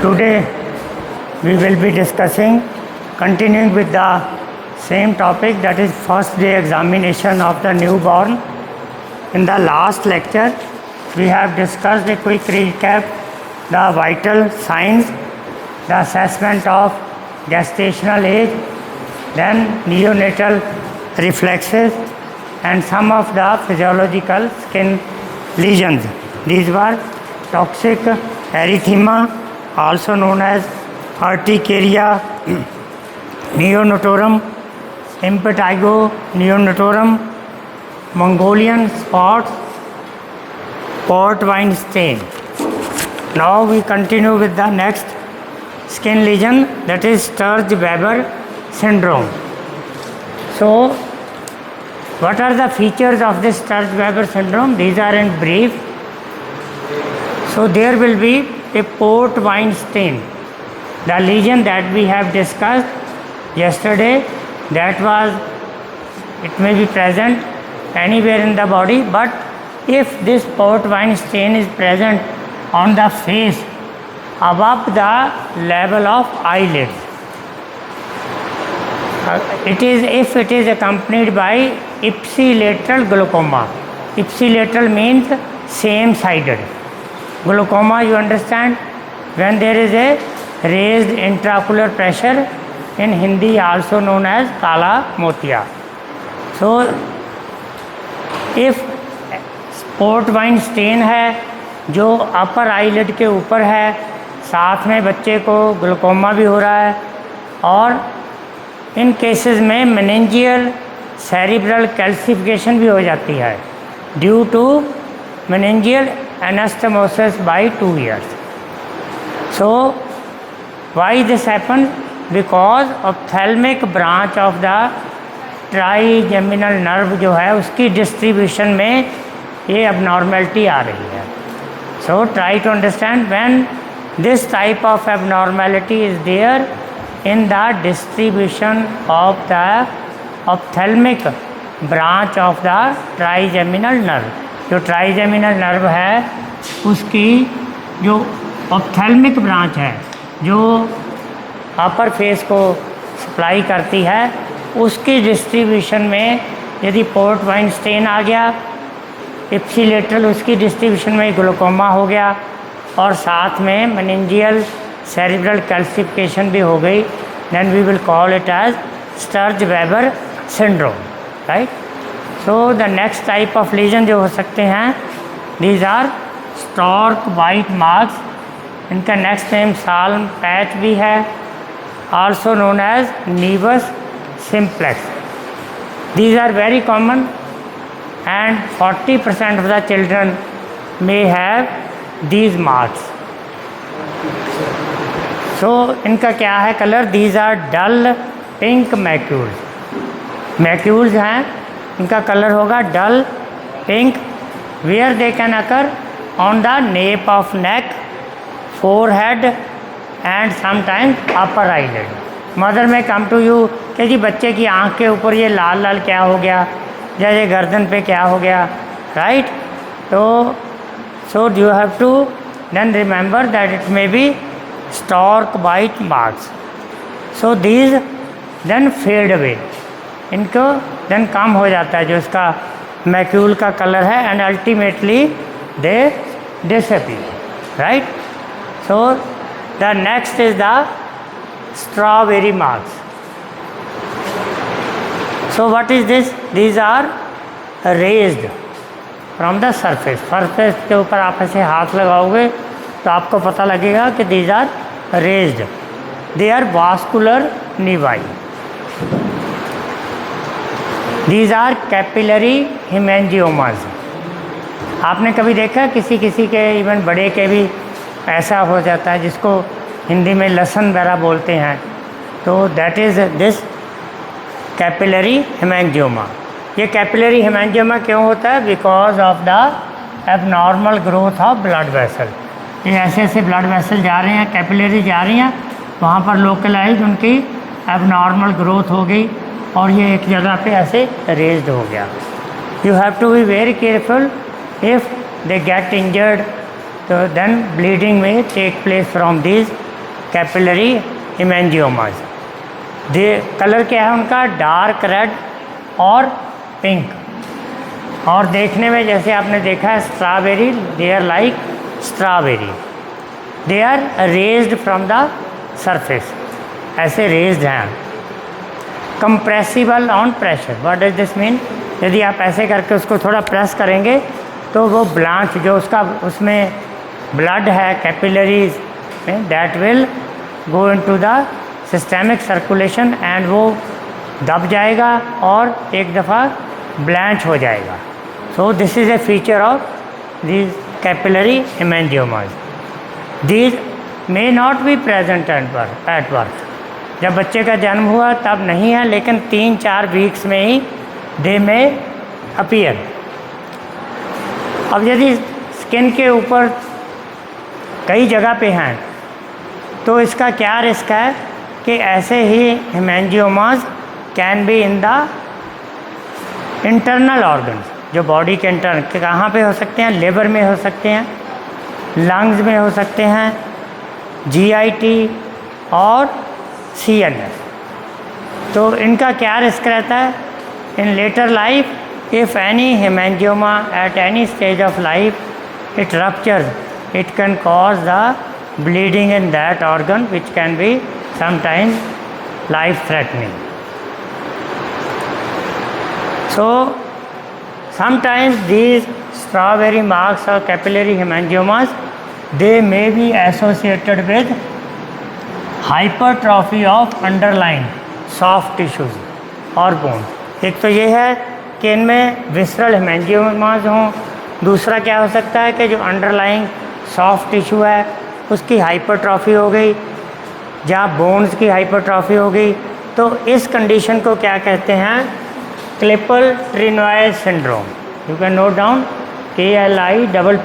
Today we will be discussing, continuing with the same topic, that is first day examination of the newborn. In the last lecture we have discussed a quick recap, the vital signs, the assessment of gestational age, then neonatal reflexes and some of the physiological skin lesions. These were toxic erythema, also known as urticaria neonatorum, impetigo neonatorum, Mongolian spots, port wine stain. Now we continue with the next skin lesion, that is Sturge-Weber syndrome. So what are the features of this Sturge-Weber syndrome? These are in brief. So there will be a port wine stain. The lesion that we have discussed yesterday, that was, it may be present anywhere in the body, but if this port wine stain is present on the face above the level of eyelids, if it is accompanied by ipsilateral glaucoma. Ipsilateral means same-sided. Glaucoma, you understand, when there is a raised intraocular pressure, in Hindi also known as kala motia. So if port wine stain है जो upper eyelid के ऊपर है, साथ में बच्चे को glaucoma भी हो रहा है, और इन केसेस में मेनिंजियल सेरिब्रल कैल्सिफिकेशन भी हो जाती है due to meningeal anastomosis by 2 years. So why this happened? Because ophthalmic branch of the trigeminal nerve जो है उसकी डिस्ट्रीब्यूशन में ये abnormality आ रही है. So try to understand when this type of abnormality is there in the distribution of the ophthalmic branch of the trigeminal nerve. जो trigeminal nerve है उसकी जो ऑप्थेल्मिक ब्रांच है जो अपर फेस को सप्लाई करती है, उसकी डिस्ट्रीब्यूशन में यदि पोर्ट वाइन स्टेन आ गया, इप्सिलेटरल उसकी डिस्ट्रीब्यूशन में ग्लूकोमा हो गया, और साथ में मेनिंजियल सेरिब्रल कैल्सिफिकेशन भी हो गई, then we will call it as Sturge Weber syndrome, right. So the next type of lesion जो हो सकते हैं, these are stork bite marks. इनका नेक्स्ट नेम साल्म पैच भी है, also known as nevus simplex. These are very common and 40% of the children may have these marks. So इनका क्या है colour? These are dull pink macules. Macules हैं, इनका colour होगा dull pink. Where they can occur on the nape of neck, forehead and sometimes upper eyelid. Mother में come to you कि जी बच्चे की आँख के ऊपर ये लाल लाल क्या हो गया, जैसे गर्दन पे क्या हो गया, राइट. तो so you have to then remember that it may be stork bite marks. So these then fade away, इनको देन कम हो जाता है जो इसका मैक्यूल का कलर है, and ultimately they disappear, right. So the next is the strawberry marks. So what is this? These are raised from the surface. Surface के ऊपर आप ऐसे हाथ लगाओगे तो आपको पता लगेगा कि these are raised. They are vascular nevi. These are capillary hemangiomas. आपने कभी देखा किसी किसी के, इवन बड़े के भी ऐसा हो जाता है जिसको हिंदी में लसन वगैरह बोलते हैं, तो that is this capillary haemangioma. ये कैपिलरी हिमेंजियोमा क्यों होता है? Because of the abnormal growth of blood vessel. ये ऐसे ऐसे ब्लड वेसल जा रहे हैं, कैपिलरी जा रही हैं, वहाँ पर लोकलाइज उनकी एबनॉर्मल ग्रोथ हो गई और ये एक जगह पे ऐसे रेज्ड हो गया. You have to be very careful. If they get injured तो देन ब्लीडिंग में take place from this capillary hemangiomas. The colour क्या है उनका, डार्क रेड और पिंक, और देखने में जैसे आपने देखा है strawberry, they are like strawberry, they are raised from the surface, ऐसे रेज्ड हैं। Compressible on pressure, what does this mean, यदि आप ऐसे करके उसको थोड़ा प्रेस करेंगे तो वो ब्लांच जो उसका उसमें ब्लड है कैपिलरीज में, that will go into the systemic circulation and वो दब जाएगा और एक दफ़ा ब्लांच हो जाएगा। So this is a feature of these capillary hemangiomas. These may not be present at birth, जब बच्चे का जन्म हुआ तब नहीं है, लेकिन 3-4 वीक्स में ही दे में अपीयर। अब यदि स्किन के ऊपर कई जगह पे हैं तो इसका क्या रिस्क है कि ऐसे ही hemangiomas can be in the internal organs, जो बॉडी के इंटरनल, कहाँ पे हो सकते हैं, लिवर में हो सकते हैं, लंग्स में हो सकते हैं, जीआईटी और सीएनएस। तो इनका क्या रिस्क रहता है in later life, if any hemangioma at any stage of life it ruptures, it can cause the bleeding in that organ which can be sometimes life threatening. So sometimes these strawberry marks or capillary hemangiomas, they may be associated with hypertrophy of underlying soft tissues or bones। एक तो ये है कि इनमें visceral हेमेंजियोमास हों, दूसरा क्या हो सकता है कि जो अंडरलाइंग सॉफ्ट टिश्यू है उसकी हाइपरट्रॉफी हो गई, जहाँ बोन्स की हाइपरट्रॉफी हो गई। तो इस कंडीशन को क्या कहते हैं, Klippel Trenaunay syndrome. You can note down KLIPPEL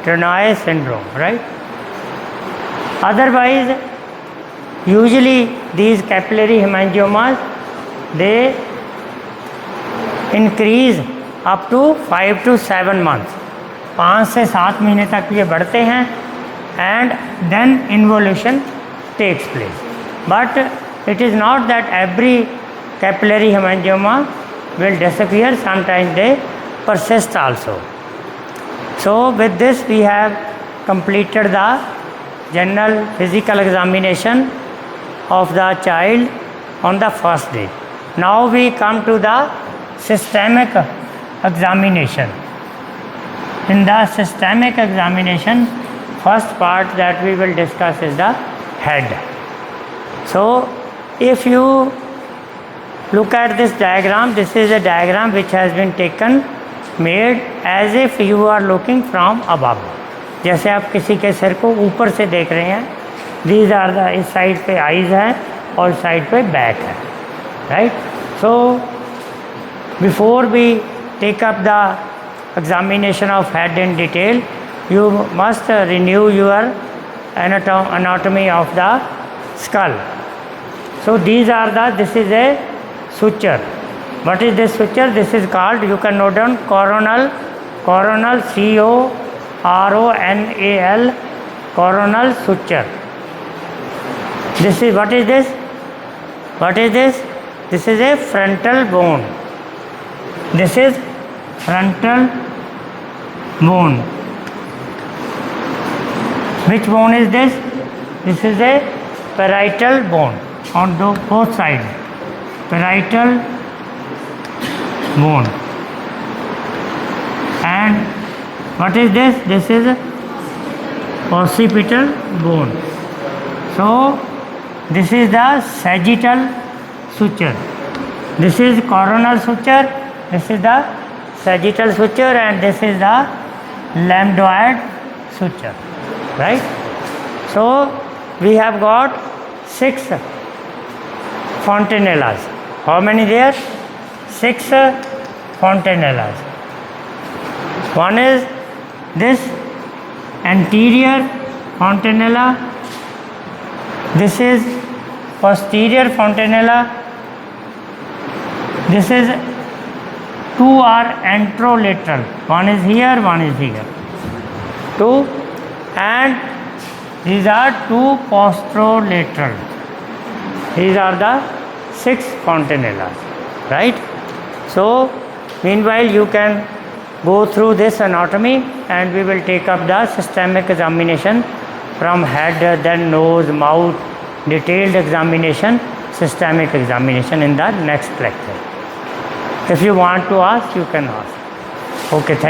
Trenaunay syndrome, right. Otherwise usually these capillary hemangiomas they increase up to 5 to 7 months, 5 से 7 महीने तक ये बढ़ते हैं, and then involution takes place, but it is not that every capillary hemangioma will disappear, sometimes they persist also. So with this we have completed the general physical examination of the child on the first day. Now we come to the systemic examination. In the systemic examination, first part that we will discuss is the head. So if you look at this diagram, this is a diagram which has been taken, made as if you are looking from above, जैसे आप किसी के सिर को ऊपर से देख रहे हैं। These are the, इस साइड पे आईज है और साइड पे बैक है, right. So before we take up the examination of head in detail, you must renew your anatomy of the skull. So these are the, this is a suture. What is this suture? This is called, you can note down, coronal CORONAL, coronal suture. This is, what is this? What is this? This is a frontal bone. This is frontal bone. Which bone is this? This is a parietal bone on both sides. Parietal bone. And what is this? This is occipital bone. So this is the sagittal suture. This is coronal suture. This is the sagittal suture, and this is the lambdoid suture. Right? So we have got 6 fontanellas. How many there? 6 fontanellas. One is this anterior fontanella. This is posterior fontanella. This is 2 are anterolateral. One is here, one is here. 2, and these are 2 posterolateral. These are the 6 fontanellas, right? So meanwhile you can go through this anatomy, and we will take up the systemic examination from head, then nose, mouth, detailed examination, systemic examination in the next lecture. If you want to ask, you can ask. Okay, thank you.